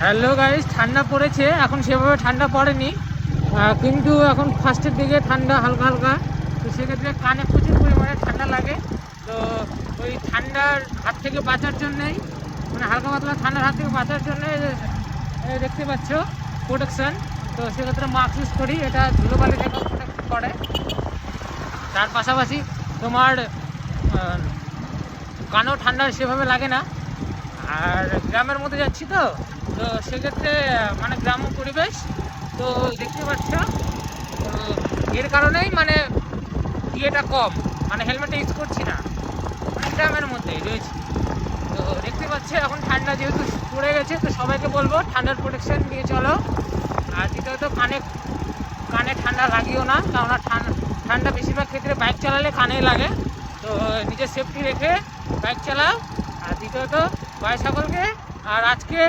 Hello guys, ঠান্ডা পড়েছে। এখন সেভাবে ঠান্ডা পড়েনি, কিন্তু এখন ফার্স্টের দিকে ঠান্ডা হালকা হালকা। তো সেক্ষেত্রে কানে প্রচুর পরিমাণে ঠান্ডা লাগে। তো ওই ঠান্ডার হাত থেকে বাঁচার জন্যেই, মানে হালকা পাতলা ঠান্ডার হাত থেকে বাঁচার জন্যে দেখতে পাচ্ছ প্রোটেকশান। তো সেক্ষেত্রে মাস্ক ইউজ করি, এটা ধুলোবালি থেকেও প্রোটেক্ট করে। তার পাশাপাশি তোমার কানেও ঠান্ডা সেভাবে লাগে না। আর গ্রামের মধ্যে যাচ্ছি তো, তো সেক্ষেত্রে মানে গ্রাম্য পরিবেশ, তো দেখতে পাচ্ছ। তো এর কারণেই মানে ইয়েটা কম, মানে হেলমেটটা ইউজ করছি না, মানে গ্রামের মধ্যেই রয়েছি। তো দেখতে পাচ্ছ এখন ঠান্ডা যেহেতু পড়ে গেছে, তো সবাইকে বলবো ঠান্ডার প্রোটেকশন নিয়ে চলো। আর দ্বিতীয়ত কানে কানে ঠান্ডা লাগিও না, কেননা ঠান্ডা বেশিরভাগ ক্ষেত্রে বাইক চালালে কানে লাগে। তো নিজের সেফটি রেখে বাইক চালাও। আর দ্বিতীয়ত ভাই সকলকে, আর আজকে